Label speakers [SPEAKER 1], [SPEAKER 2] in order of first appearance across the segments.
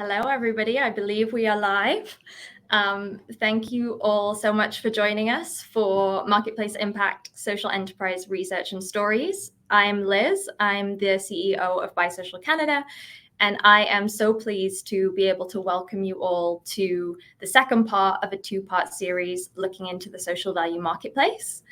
[SPEAKER 1] Hello, everybody. I believe we are live. Thank you all so much for joining us for Marketplace Impact, Social Enterprise Research and Stories. I'm Liz. I'm the CEO of Bisocial Canada, and I am so pleased to be able to welcome you all to the second part of a two-part series looking into the social value marketplace.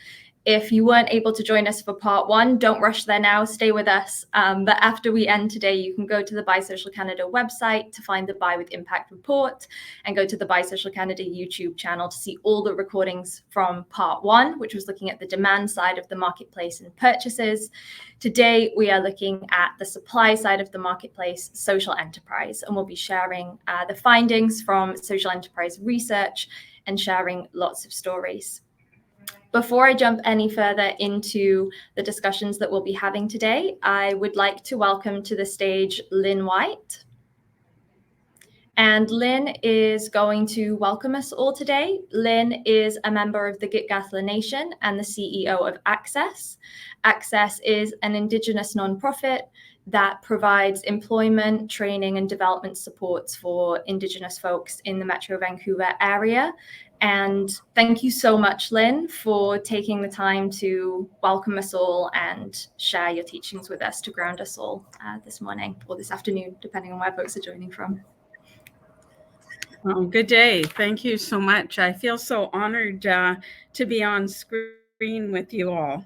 [SPEAKER 1] If you weren't able to join us for part one, don't rush there now, stay with us. But after we end today, you can go to the Bisocial Canada website to find the Buy with Impact report and go to the Bisocial Canada YouTube channel to see all the recordings from part one, which was looking at the demand side of the marketplace and purchases. Today, we are looking at the supply side of the marketplace, social enterprise, and we'll be sharing the findings from social enterprise research and sharing lots of stories. Before I jump any further into the discussions that we'll be having today, I would like to welcome to the stage Lynn White. And Lynn is going to welcome us all today. Lynn is a member of the Gitgathla Nation and the CEO of Access. Access is an Indigenous nonprofit that provides employment, training, and development supports for Indigenous folks in the Metro Vancouver area. And thank you so much, Lynn, for taking the time to welcome us all and share your teachings with us to ground us all this morning or this afternoon, depending on where folks are joining from.
[SPEAKER 2] Good day. Thank you so much. I feel so honored to be on screen with you all.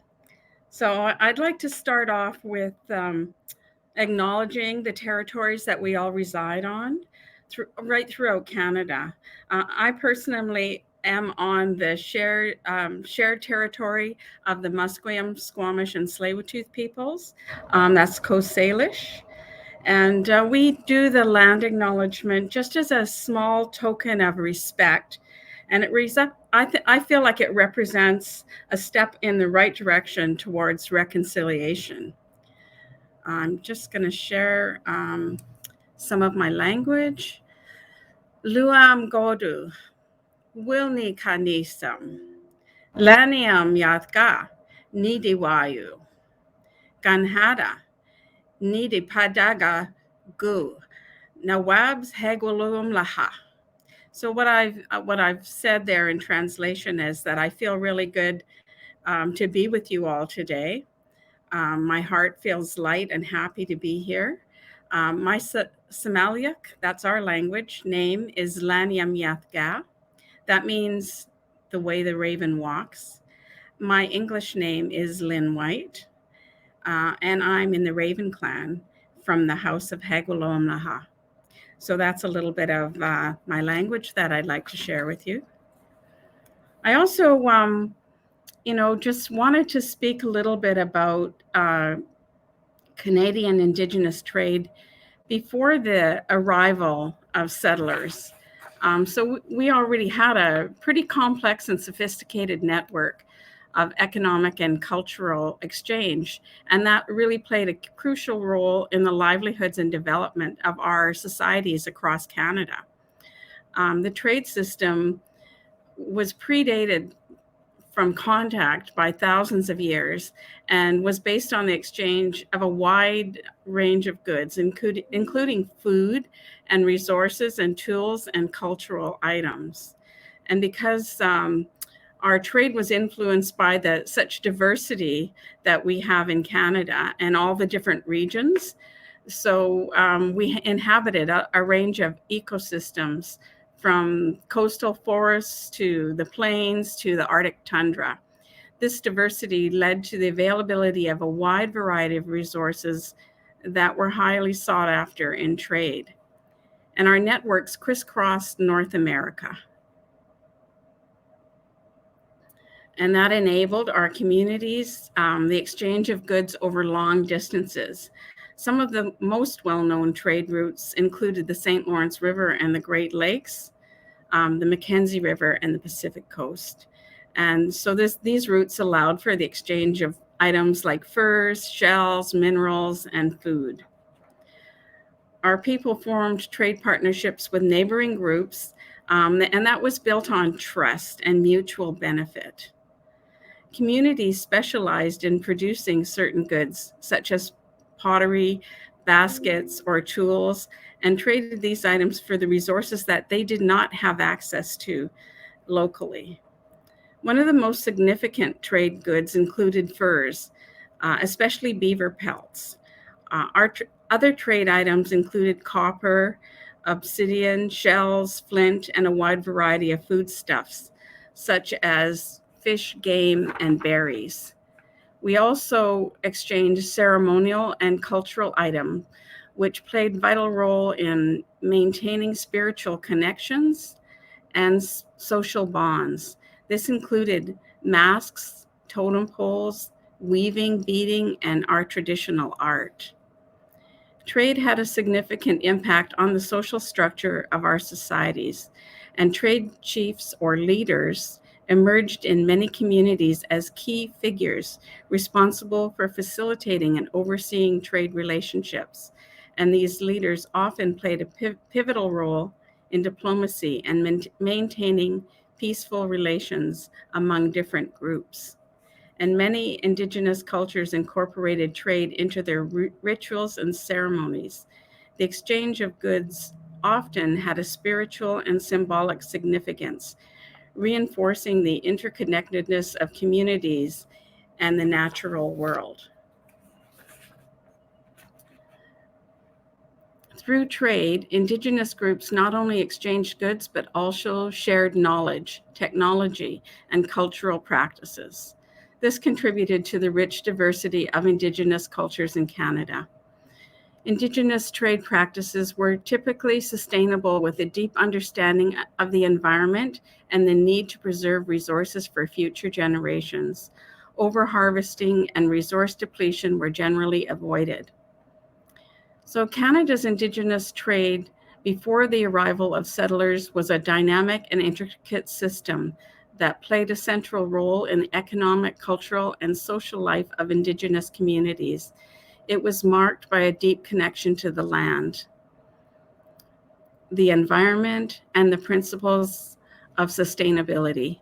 [SPEAKER 2] So I'd like to start off with acknowledging the territories that we all reside on right throughout Canada. I personally am on the shared territory of the Musqueam, Squamish, and Tsleil-Waututh peoples. That's Coast Salish. And we do the land acknowledgement just as a small token of respect. And I feel like it represents a step in the right direction towards reconciliation. I'm just going to share some of my language. Luam Godu, Wilni Kanisam, Laniam Yatka, Nidiwayu, Ganhada, Nidipadaga Gu, Nawabs Hegwalum Laha. So what I've said there in translation is that I feel really good to be with you all today. My heart feels light and happy to be here. My Somaliak, that's our language, name is Laniam Yathga. That means the way the raven walks. My English name is Lynn White, and I'm in the Raven clan from the house of Hegwalom Laha. So that's a little bit of my language that I'd like to share with you. I also just wanted to speak a little bit about Canadian Indigenous trade before the arrival of settlers. So we already had a pretty complex and sophisticated network of economic and cultural exchange, and that really played a crucial role in the livelihoods and development of our societies across Canada. The trade system was predated from contact by thousands of years and was based on the exchange of a wide range of goods, including food and resources and tools and cultural items. And because our trade was influenced by such diversity that we have in Canada and all the different regions, so we inhabited a range of ecosystems, from coastal forests to the plains to the Arctic tundra. This diversity led to the availability of a wide variety of resources that were highly sought after in trade. And our networks crisscrossed North America. And that enabled our communities the exchange of goods over long distances. Some of the most well-known trade routes included the St. Lawrence River and the Great Lakes, the Mackenzie River, and the Pacific Coast. And so these routes allowed for the exchange of items like furs, shells, minerals, and food. Our people formed trade partnerships with neighboring groups, and that was built on trust and mutual benefit. Communities specialized in producing certain goods, such as pottery, baskets, or tools, and traded these items for the resources that they did not have access to locally. One of the most significant trade goods included furs, especially beaver pelts. Other trade items included copper, obsidian, shells, flint, and a wide variety of foodstuffs, such as fish, game, and berries. We also exchanged ceremonial and cultural items, which played a vital role in maintaining spiritual connections and social bonds. This included masks, totem poles, weaving, beading, and our traditional art. Trade had a significant impact on the social structure of our societies, and trade chiefs or leaders emerged in many communities as key figures responsible for facilitating and overseeing trade relationships. And these leaders often played a pivotal role in diplomacy and maintaining peaceful relations among different groups. And many Indigenous cultures incorporated trade into their rituals and ceremonies. The exchange of goods often had a spiritual and symbolic significance, reinforcing the interconnectedness of communities and the natural world. Through trade, Indigenous groups not only exchanged goods, but also shared knowledge, technology, and cultural practices. This contributed to the rich diversity of Indigenous cultures in Canada. Indigenous trade practices were typically sustainable with a deep understanding of the environment and the need to preserve resources for future generations. Overharvesting and resource depletion were generally avoided. So Canada's Indigenous trade before the arrival of settlers was a dynamic and intricate system that played a central role in the economic, cultural, and social life of Indigenous communities. It was marked by a deep connection to the land, the environment, and the principles of sustainability.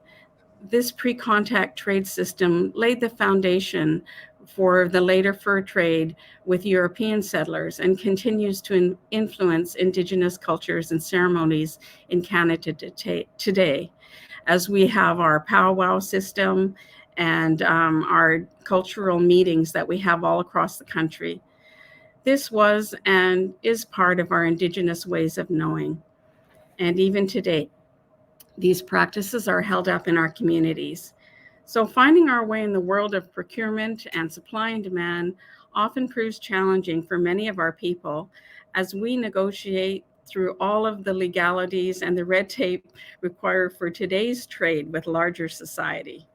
[SPEAKER 2] This pre-contact trade system laid the foundation for the later fur trade with European settlers and continues to influence Indigenous cultures and ceremonies in Canada today, as we have our powwow system and our cultural meetings that we have all across the country. This was and is part of our Indigenous ways of knowing. And even today, these practices are held up in our communities. So finding our way in the world of procurement and supply and demand often proves challenging for many of our people as we negotiate through all of the legalities and the red tape required for today's trade with larger society.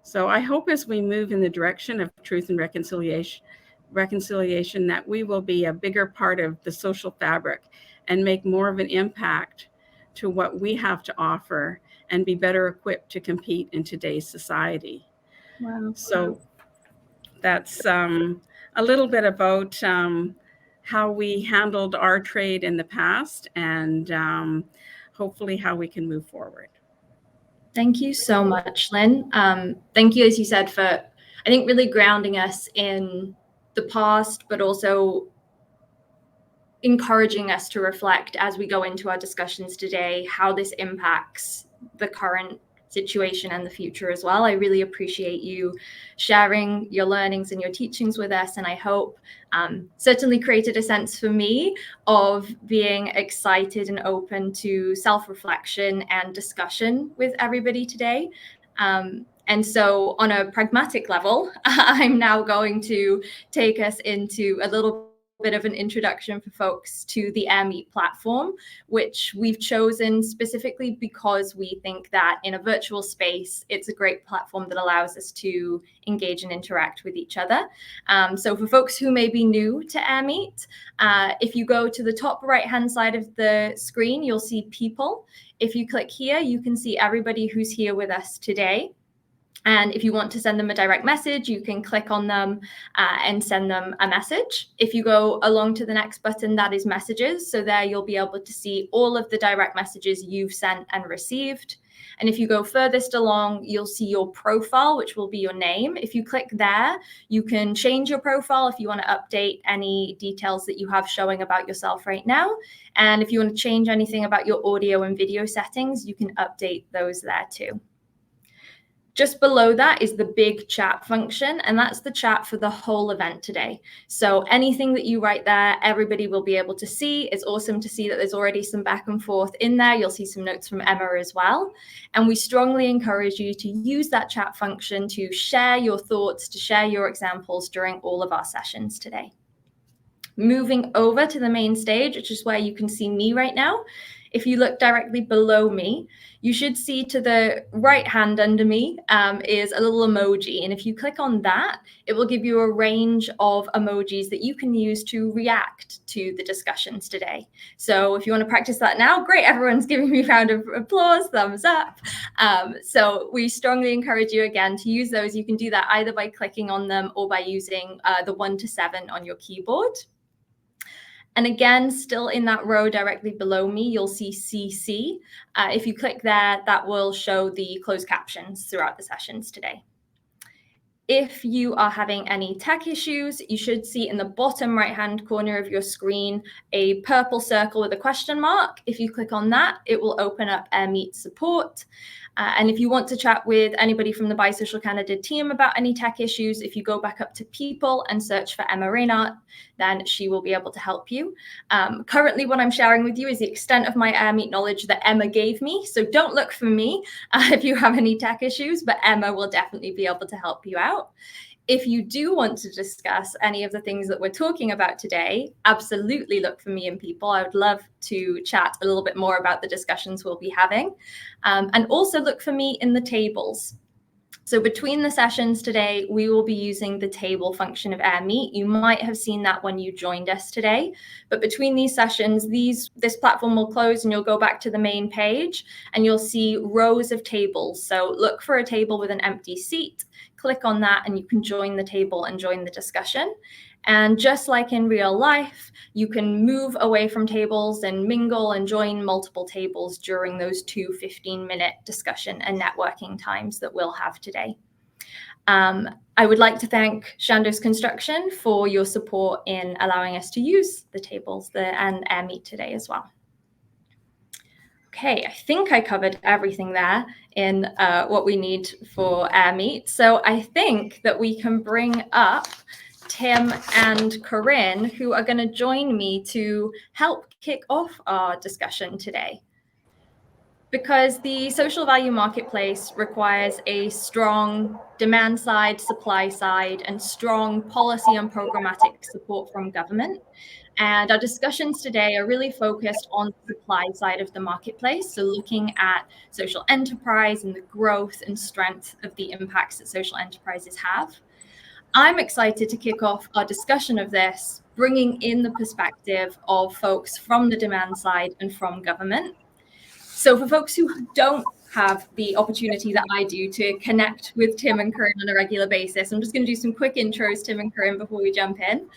[SPEAKER 2] So I hope as we move in the direction of truth and reconciliation that we will be a bigger part of the social fabric and make more of an impact to what we have to offer and be better equipped to compete in today's society.
[SPEAKER 1] Wow.
[SPEAKER 2] So that's a little bit about how we handled our trade in the past and hopefully how we can move forward.
[SPEAKER 1] Thank you so much, Lynn. Thank you, as you said, for, I think, really grounding us in the past, but also encouraging us to reflect as we go into our discussions today, how this impacts the current situation and the future as well. I really appreciate you sharing your learnings and your teachings with us, and I hope certainly created a sense for me of being excited and open to self-reflection and discussion with everybody today. And so on a pragmatic level, I'm now going to take us into a little bit of an introduction for folks to the AirMeet platform, which we've chosen specifically because we think that in a virtual space, it's a great platform that allows us to engage and interact with each other. So for folks who may be new to AirMeet, if you go to the top right-hand side of the screen, you'll see people. If you click here, you can see everybody who's here with us today. And if you want to send them a direct message, you can click on them and send them a message. If you go along to the next button, that is messages. So there you'll be able to see all of the direct messages you've sent and received. And if you go furthest along, you'll see your profile, which will be your name. If you click there, you can change your profile if you want to update any details that you have showing about yourself right now. And if you want to change anything about your audio and video settings, you can update those there too. Just below that is the big chat function, and that's the chat for the whole event today. So anything that you write there, everybody will be able to see. It's awesome to see that there's already some back and forth in there. You'll see some notes from Emma as well. And we strongly encourage you to use that chat function to share your thoughts, to share your examples during all of our sessions today. Moving over to the main stage, which is where you can see me right now. If you look directly below me, you should see to the right hand under me is a little emoji. And if you click on that, it will give you a range of emojis that you can use to react to the discussions today. So if you want to practice that now, great, everyone's giving me a round of applause, thumbs up. So we strongly encourage you again to use those. You can do that either by clicking on them or by using the 1 to 7 on your keyboard. And again, still in that row directly below me, you'll see CC. If you click there, that will show the closed captions throughout the sessions today. If you are having any tech issues, you should see in the bottom right-hand corner of your screen a purple circle with a question mark. If you click on that, it will open up AirMeet support. And if you want to chat with anybody from the Bisocial Canada team about any tech issues, if you go back up to people and search for Emma Reinhardt, then she will be able to help you. Currently, what I'm sharing with you is the extent of my AirMeet knowledge that Emma gave me. So don't look for me if you have any tech issues, but Emma will definitely be able to help you out. If you do want to discuss any of the things that we're talking about today, absolutely look for me and people. I would love to chat a little bit more about the discussions we'll be having. And also look for me in the tables. So between the sessions today, we will be using the table function of AirMeet. You might have seen that when you joined us today. But between these sessions, this platform will close and you'll go back to the main page and you'll see rows of tables. So look for a table with an empty seat. Click on that and you can join the table and join the discussion. And just like in real life, you can move away from tables and mingle and join multiple tables during those 2 15-minute discussion and networking times that we'll have today. I would like to thank Chandos Construction for your support in allowing us to use the tables and AirMeet today as well. Okay, I think I covered everything there in what we need for AirMeet. So I think that we can bring up Tim and Corinne, who are going to join me to help kick off our discussion today. Because the social value marketplace requires a strong demand side, supply side, and strong policy and programmatic support from government. And our discussions today are really focused on the supply side of the marketplace. So looking at social enterprise and the growth and strength of the impacts that social enterprises have. I'm excited to kick off our discussion of this, bringing in the perspective of folks from the demand side and from government. So for folks who don't have the opportunity that I do to connect with Tim and Corinne on a regular basis, I'm just going to do some quick intros, Tim and Corinne, before we jump in.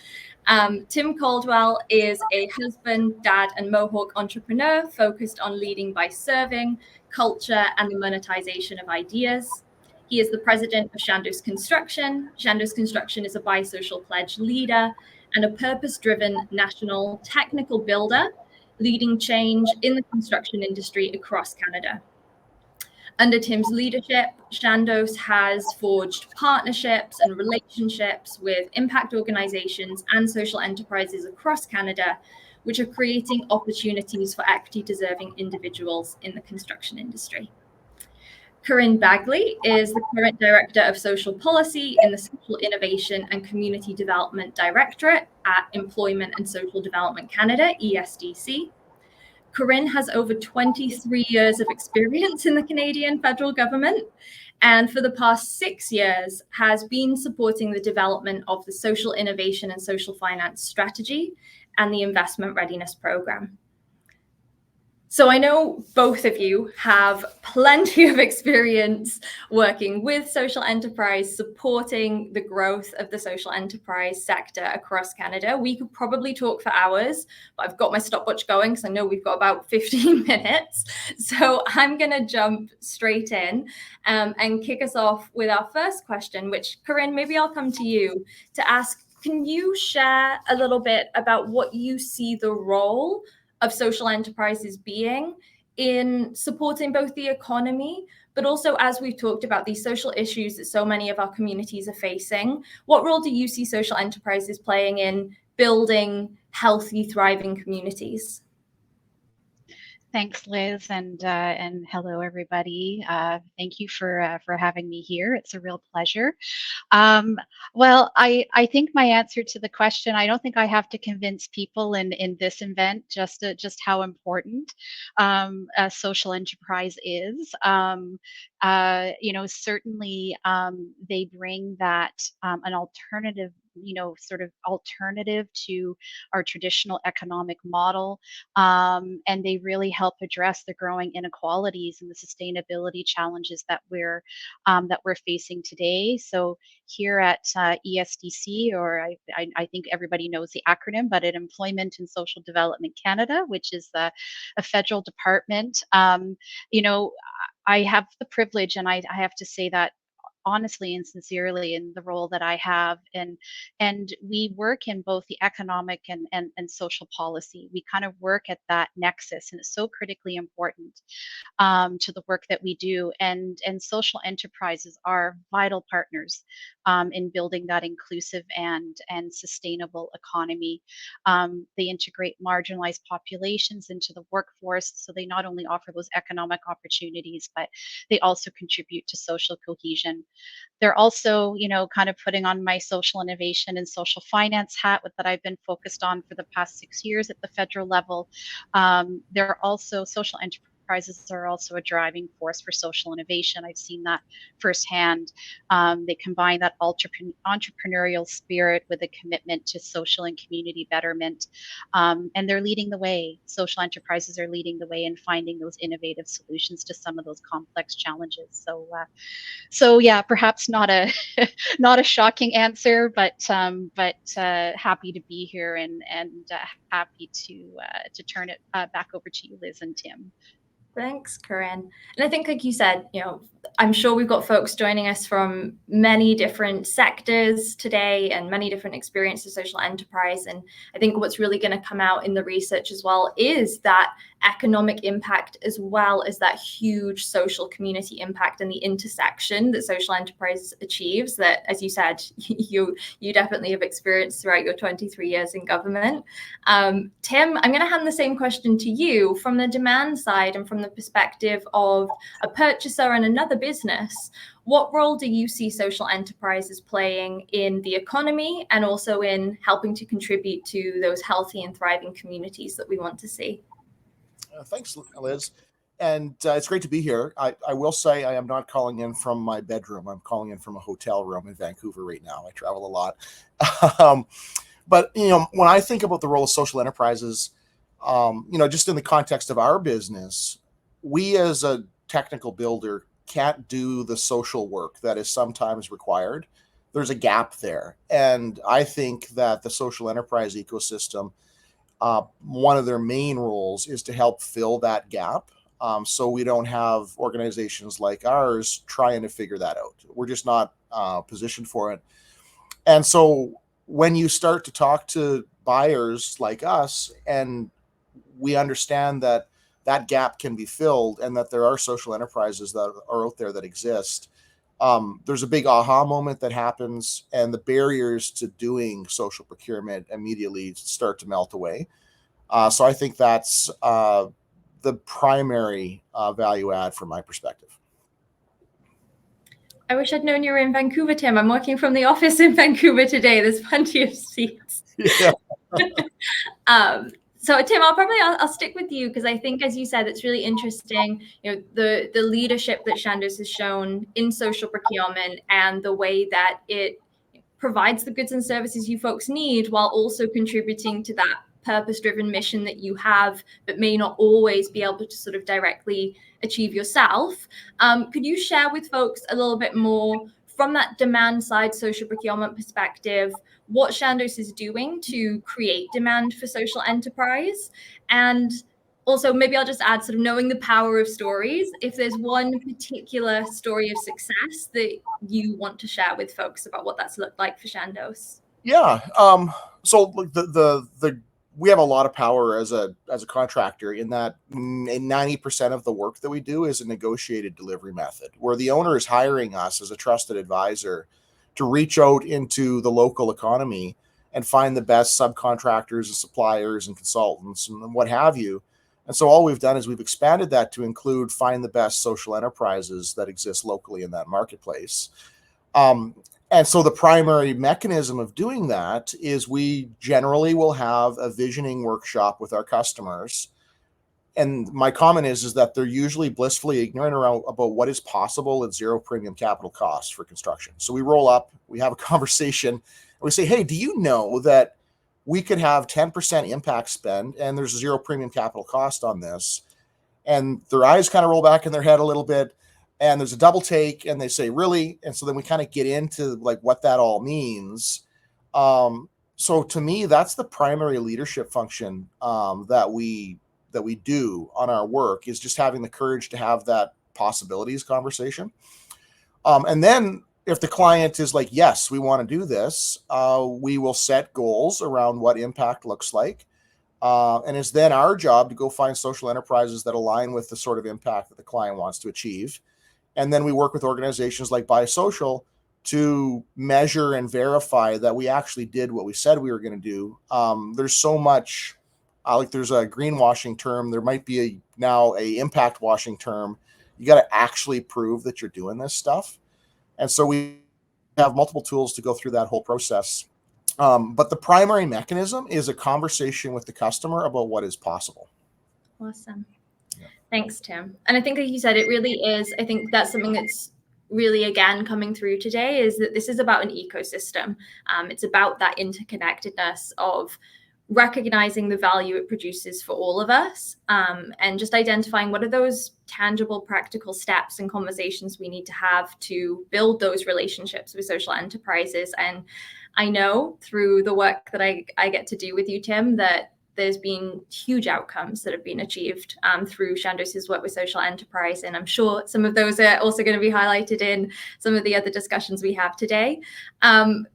[SPEAKER 1] Tim Coldwell is a husband, dad, and Mohawk entrepreneur focused on leading by serving, culture, and the monetization of ideas. He is the president of Chandos Construction. Chandos Construction is a bisocial pledge leader and a purpose-driven national technical builder, leading change in the construction industry across Canada. Under Tim's leadership, Chandos has forged partnerships and relationships with impact organizations and social enterprises across Canada, which are creating opportunities for equity-deserving individuals in the construction industry. Corinne Baggley is the current Director of Social Policy in the Social Innovation and Community Development Directorate at Employment and Social Development Canada, ESDC. Corinne has over 23 years of experience in the Canadian federal government, and for the past 6 years has been supporting the development of the Social Innovation and Social Finance Strategy and the Investment Readiness Program. So I know both of you have plenty of experience working with social enterprise, supporting the growth of the social enterprise sector across Canada. We could probably talk for hours, but I've got my stopwatch going because I know we've got about 15 minutes. So I'm going to jump straight in and kick us off with our first question, which, Corinne, maybe I'll come to you to ask, can you share a little bit about what you see the role of social enterprises being in supporting both the economy, but also, as we've talked about, these social issues that so many of our communities are facing? What role do you see social enterprises playing in building healthy, thriving communities?
[SPEAKER 3] Thanks, Liz, and hello, everybody. Thank you for having me here. It's a real pleasure. Well, I think my answer to the question, I don't think I have to convince people in this event just how important a social enterprise is. Certainly they bring that an alternative, sort of alternative to our traditional economic model, and they really help address the growing inequalities and the sustainability challenges that we're facing today. So here at ESDC, or I think everybody knows the acronym, but at Employment and Social Development Canada, which is a federal department, I have the privilege, and I have to say that honestly and sincerely, in the role that I have, and we work in both the economic and social policy. We kind of work at that nexus, and it's so critically important to the work that we do. And social enterprises are vital partners in building that inclusive and sustainable economy. They integrate marginalized populations into the workforce, so they not only offer those economic opportunities, but they also contribute to social cohesion. They're also, kind of putting on my social innovation and social finance hat that I've been focused on for the past 6 years at the federal level. They're also social enterprises are also a driving force for social innovation. I've seen that firsthand. They combine that entrepreneurial spirit with a commitment to social and community betterment. And they're leading the way. Social enterprises are leading the way in finding those innovative solutions to some of those complex challenges. So yeah, perhaps not a not a shocking answer, but happy to be here and happy to turn it back over to you, Liz and Tim.
[SPEAKER 1] Thanks, Corinne. And I think, like you said, I'm sure we've got folks joining us from many different sectors today and many different experiences of social enterprise. And I think what's really going to come out in the research as well is that economic impact, as well as that huge social community impact and the intersection that social enterprise achieves, that, as you said, you definitely have experienced throughout your 23 years in government. Tim, I'm going to hand the same question to you from the demand side and from the perspective of a purchaser and another business. What role do you see social enterprises playing in the economy and also in helping to contribute to those healthy and thriving communities that we want to see?
[SPEAKER 4] Thanks, Liz. And it's great to be here. I will say I am not calling in from my bedroom. I'm calling in from a hotel room in Vancouver right now. I travel a lot. But, when I think about the role of social enterprises, just in the context of our business, we as a technical builder can't do the social work that is sometimes required. There's a gap there. And I think that the social enterprise ecosystem, one of their main roles is to help fill that gap. So we don't have organizations like ours trying to figure that out. We're just not positioned for it. And so when you start to talk to buyers like us, and we understand that that gap can be filled and that there are social enterprises that are out there that exist, there's a big aha moment that happens, and the barriers to doing social procurement immediately start to melt away. So I think that's the primary value add from my perspective.
[SPEAKER 1] I wish I'd known you were in Vancouver, Tim. I'm working from the office in Vancouver today. There's plenty of seats.
[SPEAKER 4] Yeah.
[SPEAKER 1] So Tim, I'll stick with you, because I think, as you said, it's really interesting, the leadership that Chandos has shown in social procurement and the way that it provides the goods and services you folks need while also contributing to that purpose-driven mission that you have, but may not always be able to sort of directly achieve yourself. Could you share with folks a little bit more from that demand side social procurement perspective, what Chandos is doing to create demand for social enterprise? And also, maybe I'll just add, sort of knowing the power of stories. If there's one particular story of success that you want to share with folks about what that's looked like for Chandos.
[SPEAKER 4] Yeah. So we have a lot of power as a contractor in that 90% of the work that we do is a negotiated delivery method, where the owner is hiring us as a trusted advisor to reach out into the local economy and find the best subcontractors and suppliers and consultants and what have you. And so all we've done is we've expanded that to include find the best social enterprises that exist locally in that marketplace. And so the primary mechanism of doing that is we generally will have a visioning workshop with our customers. And my comment is that they're usually blissfully ignorant about what is possible at zero premium capital costs for construction. So we roll up, we have a conversation, and we say, hey, do you know that we could have 10% impact spend and there's zero premium capital cost on this? And their eyes kind of roll back in their head a little bit. And there's a double take and they say, really? And so then we kind of get into like what that all means. So to me, that's the primary leadership function that we do on our work, is just having the courage to have that possibilities conversation. And then if the client is like, yes, we want to do this, we will set goals around what impact looks like. And it's then our job to go find social enterprises that align with the sort of impact that the client wants to achieve. And then we work with organizations like Biosocial to measure and verify that we actually did what we said we were going to do. There's so much, like there's a greenwashing term. There might be now a impact washing term. You got to actually prove that you're doing this stuff. And so we have multiple tools to go through that whole process. But the primary mechanism is a conversation with the customer about what is possible.
[SPEAKER 1] Awesome. Thanks, Tim. And I think, like you said, it really is. I think that's something that's really, again, coming through today, is that this is about an ecosystem. It's about that interconnectedness of recognizing the value it produces for all of us, and just identifying what are those tangible, practical steps and conversations we need to have to build those relationships with social enterprises. And I know through the work that I get to do with you, Tim, that there's been huge outcomes that have been achieved through Chandos's work with social enterprise. And I'm sure some of those are also going to be highlighted in some of the other discussions we have today.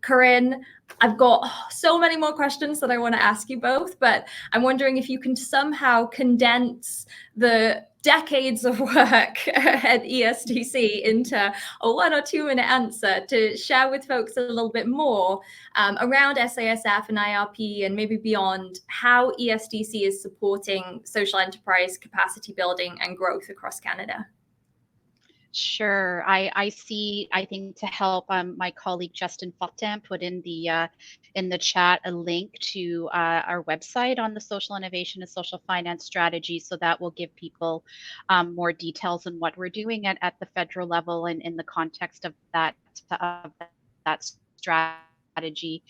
[SPEAKER 1] Corinne, I've got so many more questions that I want to ask you both, but I'm wondering if you can somehow condense the decades of work at ESDC into a 1 or 2 minute answer to share with folks a little bit more around SASF and IRP and maybe beyond, how ESDC is supporting social enterprise capacity building and growth across Canada.
[SPEAKER 3] Sure. I think to help, my colleague Justin Fortin put in the chat a link to our website on the social innovation and social finance strategy. So that will give people more details on what we're doing at the federal level and in the context of that strategy.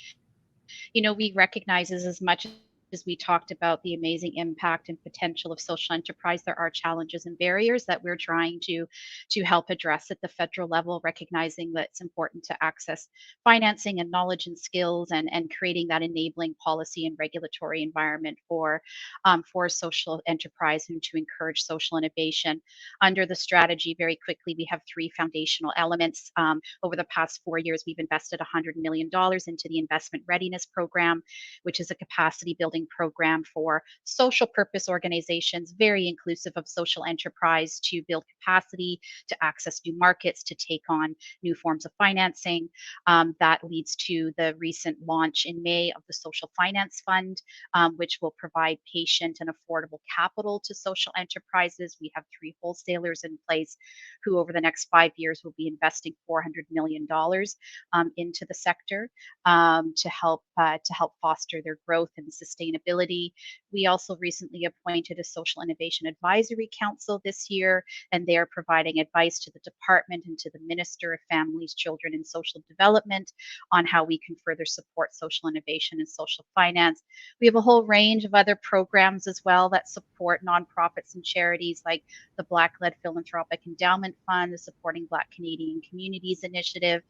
[SPEAKER 3] You know, we recognize as much as we talked about the amazing impact and potential of social enterprise, there are challenges and barriers that we're trying to help address at the federal level, recognizing that it's important to access financing and knowledge and skills, and creating that enabling policy and regulatory environment for social enterprise and to encourage social innovation. Under the strategy, very quickly, we have 3 foundational elements. Over the past 4 years, we've invested $100 million into the Investment Readiness Program, which is a capacity building program for social purpose organizations, very inclusive of social enterprise, to build capacity, to access new markets, to take on new forms of financing. That leads to the recent launch in May of the Social Finance Fund, which will provide patient and affordable capital to social enterprises. We have 3 wholesalers in place who over the next 5 years will be investing $400 million into the sector to help foster their growth and sustainability sustainability. We also recently appointed a social innovation advisory council this year, and they are providing advice to the department and to the Minister of Families, Children and Social Development on how we can further support social innovation and social finance. We have a whole range of other programs as well that support nonprofits and charities, like the Black-led Philanthropic Endowment Fund, the Supporting Black Canadian Communities Initiative.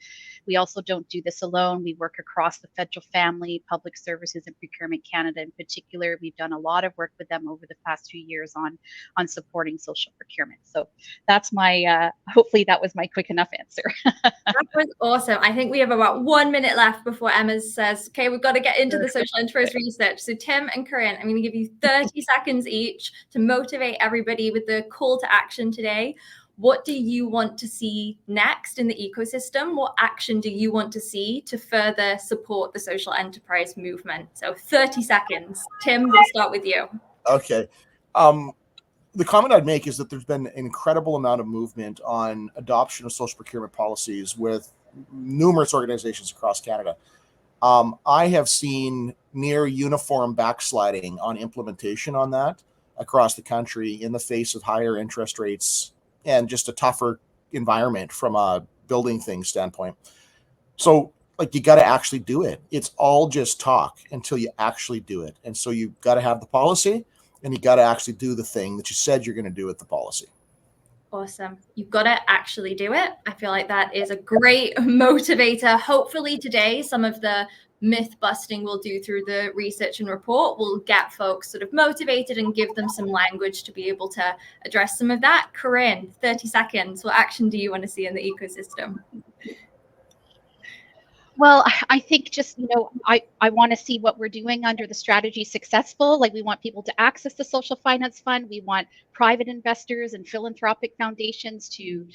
[SPEAKER 3] We also don't do this alone. We work across the federal family, Public Services and Procurement Canada in particular. We've done a lot of work with them over the past 2 years on supporting social procurement. So that's my, hopefully that was my quick enough answer.
[SPEAKER 1] That was awesome. I think we have about 1 minute left before Emma says, okay, we've got to get into the social enterprise research. So Tim and Corinne, I'm going to give you 30 seconds each to motivate everybody with the call to action today. What do you want to see next in the ecosystem? What action do you want to see to further support the social enterprise movement? So 30 seconds. Tim, we'll start with you.
[SPEAKER 4] Okay. The comment I'd make is that there's been an incredible amount of movement on adoption of social procurement policies with numerous organizations across Canada. I have seen near uniform backsliding on implementation on that across the country in the face of higher interest rates and just a tougher environment from a building thing standpoint. So like, you got to actually do it. It's all just talk until you actually do it. And so you got to have the policy, and you got to actually do the thing that you said you're going to do with the policy.
[SPEAKER 1] Awesome. You've got to actually do it. I feel like that is a great motivator. Hopefully today, some of the myth busting we'll do through the research and report will get folks sort of motivated and give them some language to be able to address some of that. Corinne, 30 seconds. What action do you want to see in the ecosystem?
[SPEAKER 3] Well, I think just, I want to see what we're doing under the strategy successful. Like, we want people to access the social finance fund. We want private investors and philanthropic foundations to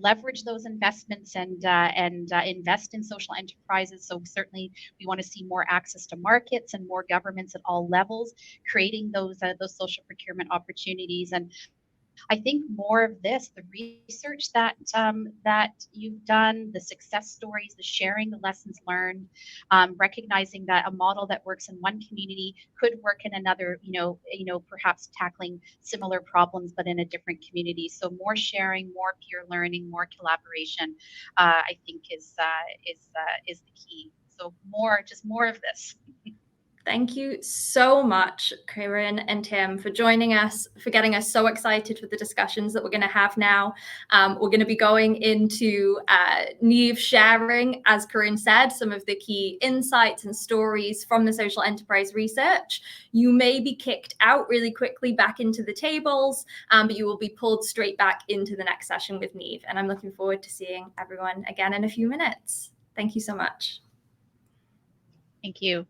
[SPEAKER 3] leverage those investments and invest in social enterprises. So certainly we want to see more access to markets and more governments at all levels creating those social procurement opportunities. And I think more of this, the research that you've done, the success stories, the sharing, the lessons learned, recognizing that a model that works in one community could work in another, perhaps tackling similar problems but in a different community. So more sharing, more peer learning, more collaboration, I think is the key. So more of this.
[SPEAKER 1] Thank you so much, Corinne and Tim, for joining us, for getting us so excited for the discussions that we're going to have now. We're going to be going into Niamh sharing, as Corinne said, some of the key insights and stories from the social enterprise research. You may be kicked out really quickly back into the tables, but you will be pulled straight back into the next session with Niamh. And I'm looking forward to seeing everyone again in a few minutes. Thank you so much.
[SPEAKER 3] Thank you.